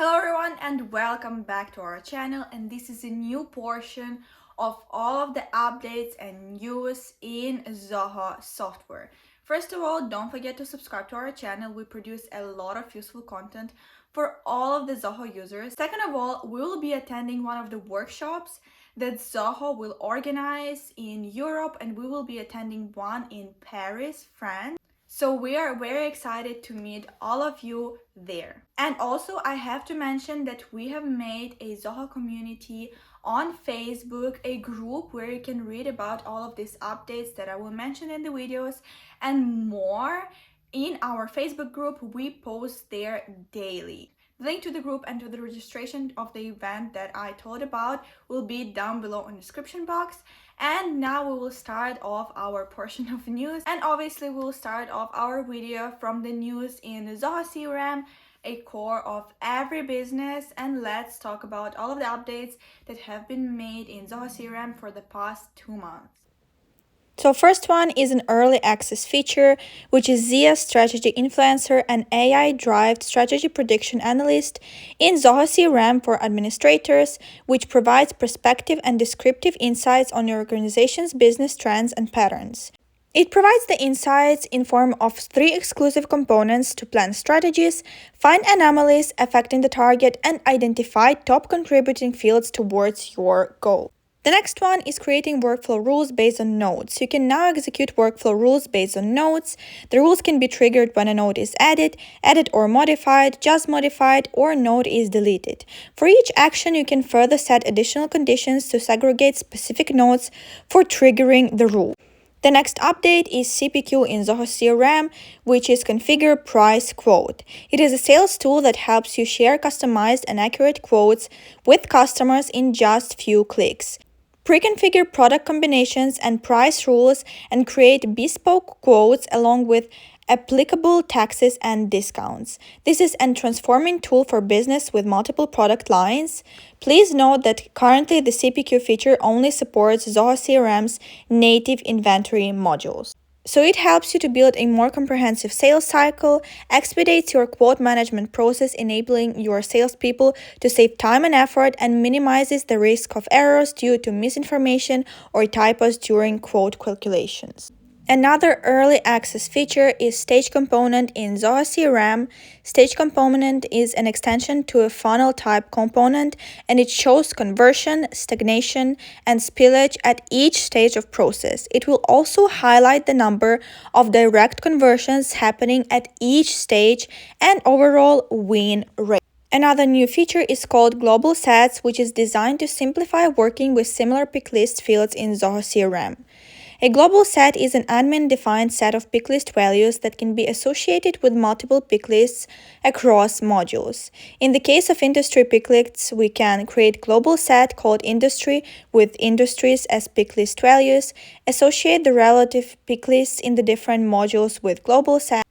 Hello everyone and welcome back to our channel, and this is a new portion of all of the updates and news in Zoho software. First of all, don't forget to subscribe to our channel. We produce a lot of useful content for all of the Zoho users. Second of all, we will be attending one of the workshops that Zoho will organize in Europe, and we will be attending one in Paris, France. So we are very excited to meet all of you there. And also I have to mention that we have made a Zoho community on Facebook, a group where you can read about all of these updates that I will mention in the videos and more. In our Facebook group, we post there daily. The link to the group and to the registration of the event that I told about will be down below in the description box. And now we will start off our portion of news, and obviously we will start off our video from the news in Zoho CRM, a core of every business. And let's talk about all of the updates that have been made in Zoho CRM for the past 2 months. So first one is an early access feature, which is Zia Strategy Influencer, an AI-driven strategy prediction analyst in Zoho CRM for administrators, which provides perspective and descriptive insights on your organization's business trends and patterns. It provides the insights in form of 3 exclusive components to plan strategies, find anomalies affecting the target, and identify top contributing fields towards your goal. The next one is creating workflow rules based on nodes. You can now execute workflow rules based on nodes. The rules can be triggered when a node is added or modified, just modified, or node is deleted. For each action, you can further set additional conditions to segregate specific nodes for triggering the rule. The next update is CPQ in Zoho CRM, which is Configure Price Quote. It is a sales tool that helps you share customized and accurate quotes with customers in just few clicks. Pre-configure product combinations and price rules and create bespoke quotes along with applicable taxes and discounts. This is a transforming tool for business with multiple product lines. Please note that currently the CPQ feature only supports Zoho CRM's native inventory modules. So it helps you to build a more comprehensive sales cycle, expedites your quote management process, enabling your salespeople to save time and effort, and minimizes the risk of errors due to misinformation or typos during quote calculations. Another early access feature is Stage Component in Zoho CRM. Stage Component is an extension to a funnel type component, and it shows conversion, stagnation, and spillage at each stage of process. It will also highlight the number of direct conversions happening at each stage and overall win rate. Another new feature is called Global Sets, which is designed to simplify working with similar pick list fields in Zoho CRM. A global set is an admin-defined set of picklist values that can be associated with multiple picklists across modules. In the case of industry picklists, we can create global set called industry with industries as picklist values, associate the relative picklists in the different modules with global set,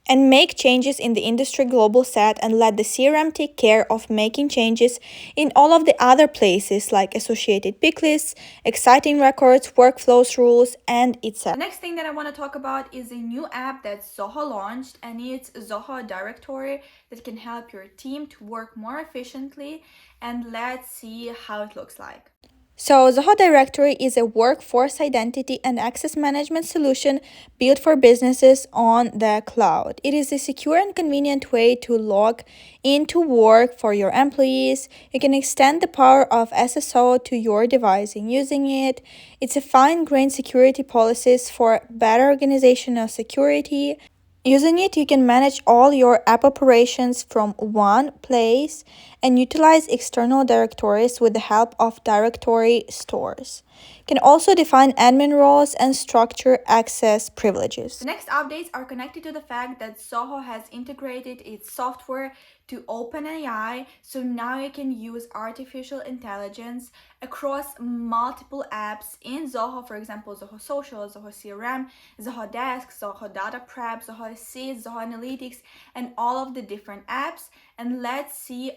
and make changes in the industry global set, and let the CRM take care of making changes in all of the other places like associated picklists, exciting records, workflows, rules, and etc. The next thing that I want to talk about is a new app that Zoho launched, and it's Zoho Directory that can help your team to work more efficiently. And let's see how it looks like. So, Zoho Directory is a workforce identity and access management solution built for businesses on the cloud. It is a secure and convenient way to log into work for your employees. You can extend the power of SSO to your device in using it. It's a fine-grained security policies for better organizational security. Using it, you can manage all your app operations from one place and utilize external directories with the help of directory stores. You can also define admin roles and structure access privileges. The next updates are connected to the fact that Zoho has integrated its software to OpenAI, so now you can use artificial intelligence across multiple apps in Zoho, for example, Zoho Social, Zoho CRM, Zoho Desk, Zoho Data Prep, Zoho Seeds, Zoho Analytics, and all of the different apps. And let's see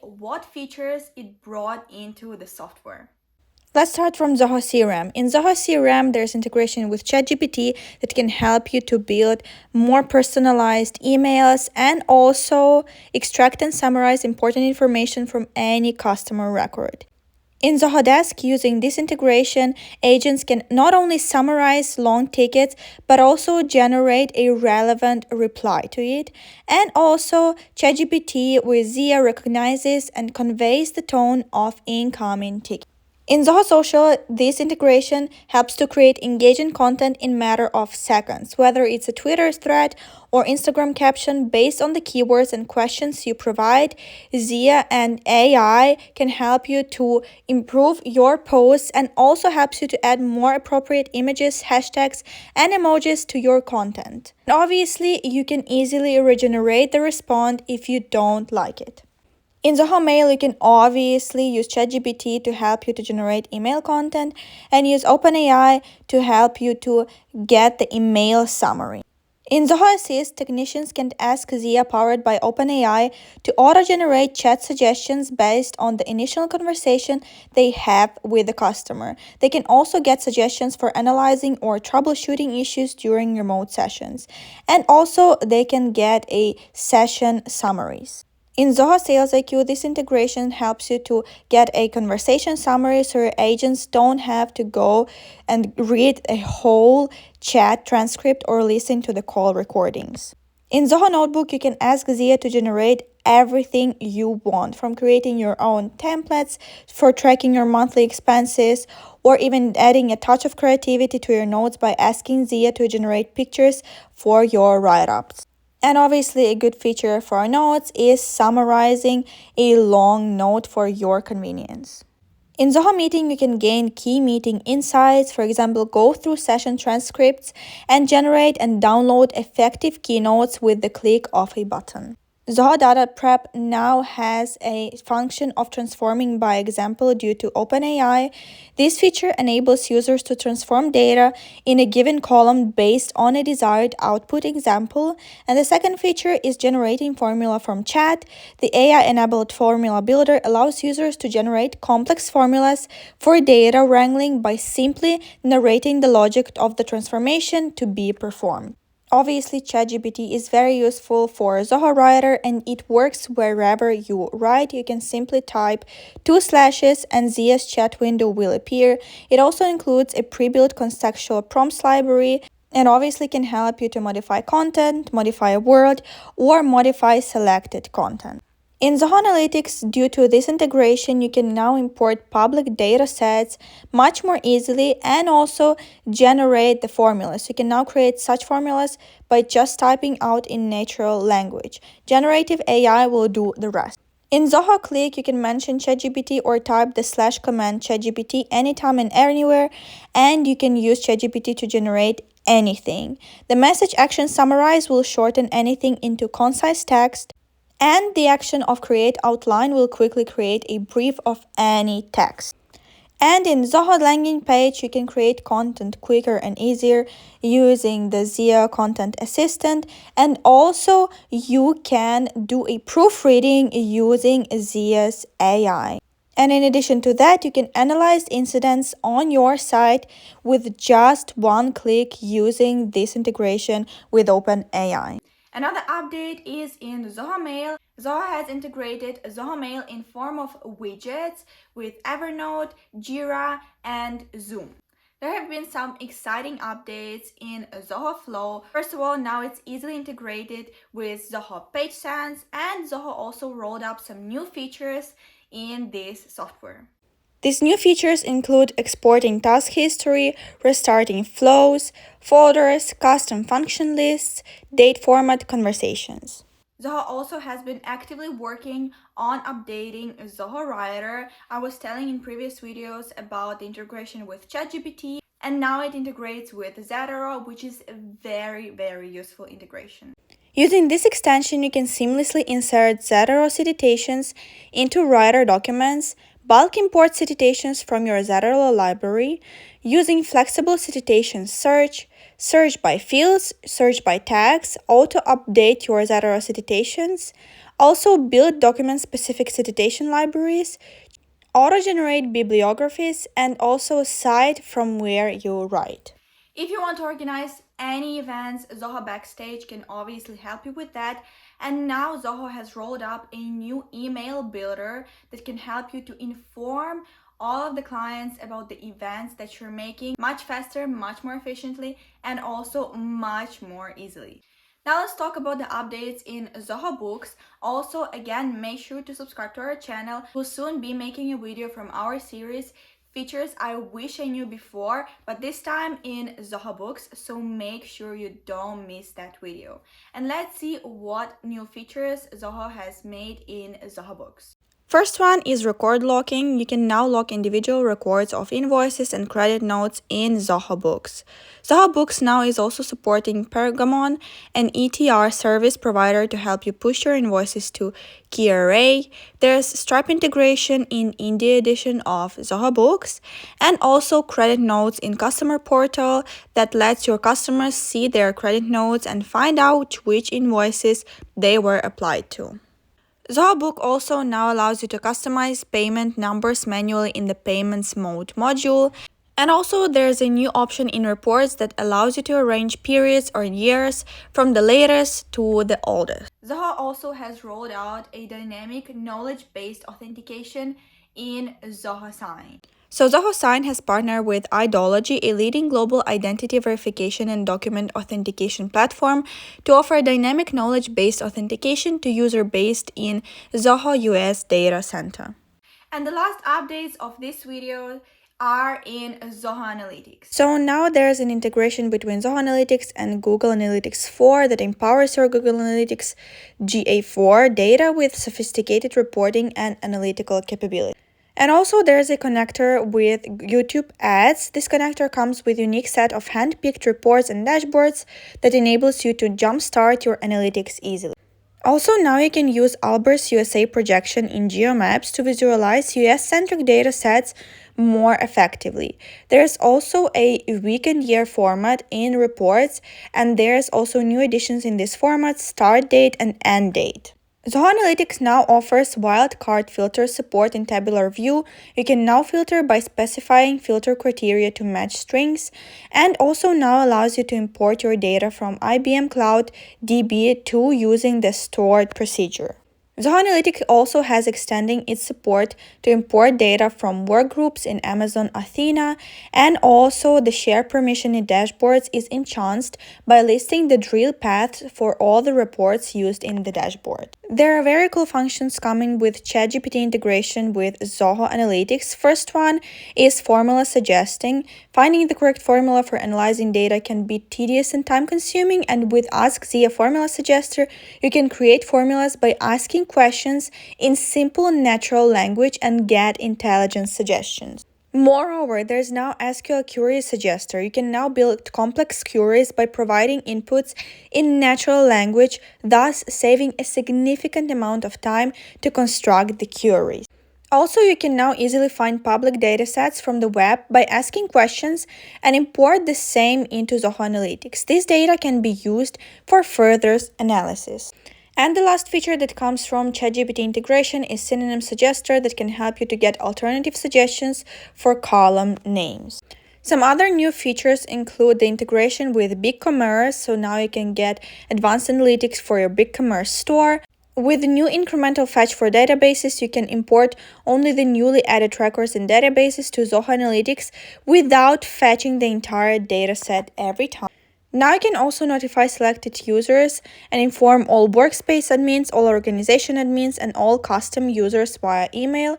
what features it brought into the software. Let's start from Zoho CRM. In Zoho CRM, there's integration with ChatGPT that can help you to build more personalized emails and also extract and summarize important information from any customer record. In Zoho Desk, using this integration, agents can not only summarize long tickets, but also generate a relevant reply to it. And also, ChatGPT with Zia recognizes and conveys the tone of incoming tickets. In Zoho Social, this integration helps to create engaging content in matter of seconds, whether it's a Twitter thread or Instagram caption based on the keywords and questions you provide. Zia and AI can help you to improve your posts and also helps you to add more appropriate images, hashtags, and emojis to your content. And obviously, you can easily regenerate the response if you don't like it. In Zoho Mail, you can obviously use ChatGPT to help you to generate email content and use OpenAI to help you to get the email summary. In Zoho Assist, technicians can ask Zia powered by OpenAI to auto-generate chat suggestions based on the initial conversation they have with the customer. They can also get suggestions for analyzing or troubleshooting issues during remote sessions. And also, they can get a session summaries. In Zoho Sales IQ, this integration helps you to get a conversation summary so your agents don't have to go and read a whole chat transcript or listen to the call recordings. In Zoho Notebook, you can ask Zia to generate everything you want, from creating your own templates for tracking your monthly expenses, or even adding a touch of creativity to your notes by asking Zia to generate pictures for your write-ups. And obviously, a good feature for our notes is summarizing a long note for your convenience. In Zoho Meeting, you can gain key meeting insights, for example, go through session transcripts and generate and download effective keynotes with the click of a button. Zoho Data Prep now has a function of transforming by example due to OpenAI. This feature enables users to transform data in a given column based on a desired output example. And the second feature is generating formula from chat. The AI-enabled formula builder allows users to generate complex formulas for data wrangling by simply narrating the logic of the transformation to be performed. Obviously, ChatGPT is very useful for Zoho Writer and it works wherever you write. You can simply type 2 slashes and Zia's chat window will appear. It also includes a pre-built contextual prompts library and obviously can help you to modify content, modify a word, or modify selected content. In Zoho Analytics, due to this integration, you can now import public data sets much more easily and also generate the formulas. You can now create such formulas by just typing out in natural language. Generative AI will do the rest. In Zoho Click, you can mention ChatGPT or type the slash command ChatGPT anytime and anywhere, and you can use ChatGPT to generate anything. The message action summarize will shorten anything into concise text, and the action of create outline will quickly create a brief of any text. And in Zoho landing page, you can create content quicker and easier using the Zia Content Assistant. And also you can do a proofreading using Zia's AI. And in addition to that, you can analyze incidents on your site with just one click using this integration with OpenAI. Another update is in Zoho Mail. Zoho has integrated Zoho Mail in form of widgets with Evernote, Jira, and Zoom. There have been some exciting updates in Zoho Flow. First of all, now it's easily integrated with Zoho Page Sense, and Zoho also rolled out some new features in this software. These new features include exporting task history, restarting flows, folders, custom function lists, date format conversations. Zoho also has been actively working on updating Zoho Writer. I was telling in previous videos about the integration with ChatGPT, and now it integrates with Zoho, which is a very useful integration. Using this extension, you can seamlessly insert Zoho citations into Writer documents, bulk import citations from your Zoho library, using flexible citation search, search by fields, search by tags, auto-update your Zoho citations, also build document-specific citation libraries, auto-generate bibliographies, and also cite from where you write. If you want to organize any events, Zoho Backstage can obviously help you with that. And now Zoho has rolled out a new email builder that can help you to inform all of the clients about the events that you're making much faster, much more efficiently, and also much more easily. Now let's talk about the updates in Zoho Books. Also, again, make sure to subscribe to our channel. We'll soon be making a video from our series features I wish I knew before, but this time in Zoho Books, so make sure you don't miss that video. And let's see what new features Zoho has made in Zoho Books. First one is record locking. You can now lock individual records of invoices and credit notes in Zoho Books. Zoho Books now is also supporting Pergamon, an ETR service provider to help you push your invoices to KRA. There's Stripe integration in India edition of Zoho Books, and also credit notes in Customer Portal that lets your customers see their credit notes and find out which invoices they were applied to. Zoho Book also now allows you to customize payment numbers manually in the Payments Mode module. And also there's a new option in reports that allows you to arrange periods or years from the latest to the oldest. Zoho also has rolled out a dynamic knowledge-based authentication in Zoho Sign. So Zoho Sign has partnered with Idology, a leading global identity verification and document authentication platform, to offer a dynamic knowledge-based authentication to users based in Zoho US data center. And the last updates of this video are in Zoho Analytics. So now there's an integration between Zoho Analytics and Google Analytics 4 that empowers your Google Analytics GA4 data with sophisticated reporting and analytical capability. And also there's a connector with YouTube ads. This connector comes with a unique set of hand-picked reports and dashboards that enables you to jumpstart your analytics easily. Also, now you can use Albert's USA projection in GeoMaps to visualize US-centric data sets more effectively. There's also a week and year format in reports, and there's also new additions in this format: start date and end date. Zoho Analytics now offers wildcard filter support in tabular view. You can now filter by specifying filter criteria to match strings, and also now allows you to import your data from IBM Cloud DB to using the stored procedure. Zoho Analytics also has extending its support to import data from workgroups in Amazon Athena, and also the share permission in dashboards is enhanced by listing the drill path for all the reports used in the dashboard. There are very cool functions coming with ChatGPT integration with Zoho Analytics. First one is formula suggesting. Finding the correct formula for analyzing data can be tedious and time-consuming, and with Ask Zia Formula Suggester, you can create formulas by asking questions in simple natural language and get intelligent suggestions. Moreover, there's now SQL Query Suggester. You can now build complex queries by providing inputs in natural language, thus saving a significant amount of time to construct the queries. Also, you can now easily find public datasets from the web by asking questions and import the same into Zoho Analytics. This data can be used for further analysis. And the last feature that comes from ChatGPT integration is Synonym Suggester that can help you to get alternative suggestions for column names. Some other new features include the integration with BigCommerce, so now you can get advanced analytics for your BigCommerce store. With the new incremental fetch for databases, you can import only the newly added records in databases to Zoho Analytics without fetching the entire dataset every time. Now you can also notify selected users and inform all workspace admins, all organization admins, and all custom users via email.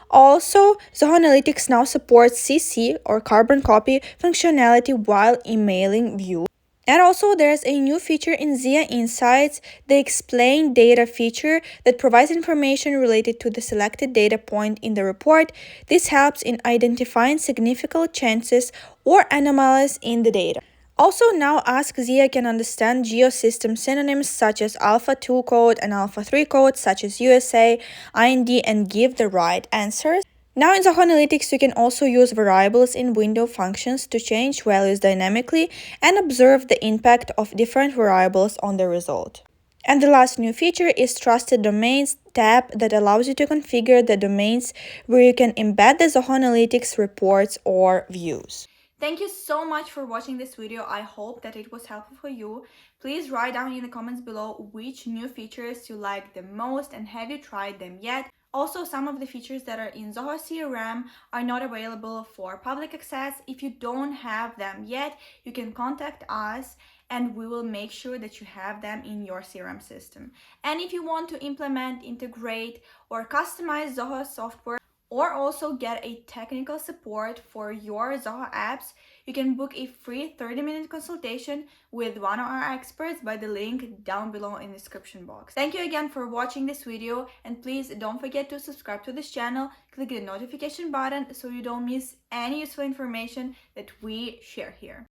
Also, Zoho Analytics now supports CC or carbon copy functionality while emailing views. And also there's a new feature in Zia Insights, the Explain Data feature that provides information related to the selected data point in the report. This helps in identifying significant changes or anomalies in the data. Also, now Ask Zia can understand geosystem synonyms such as Alpha 2 code and Alpha 3 code such as USA, IND, and give the right answers. Now in Zoho Analytics, you can also use variables in window functions to change values dynamically and observe the impact of different variables on the result. And the last new feature is Trusted Domains tab that allows you to configure the domains where you can embed the Zoho Analytics reports or views. Thank you so much for watching this video. I hope that it was helpful for you. Please write down in the comments below which new features you like the most and have you tried them yet. Also, some of the features that are in Zoho CRM are not available for public access. If you don't have them yet, you can contact us and we will make sure that you have them in your CRM system. And if you want to implement, integrate, or customize Zoho software, or also get a technical support for your Zoho apps, you can book a free 30-minute consultation with one of our experts by the link down below in the description box. Thank you again for watching this video, and please don't forget to subscribe to this channel, click the notification button so you don't miss any useful information that we share here.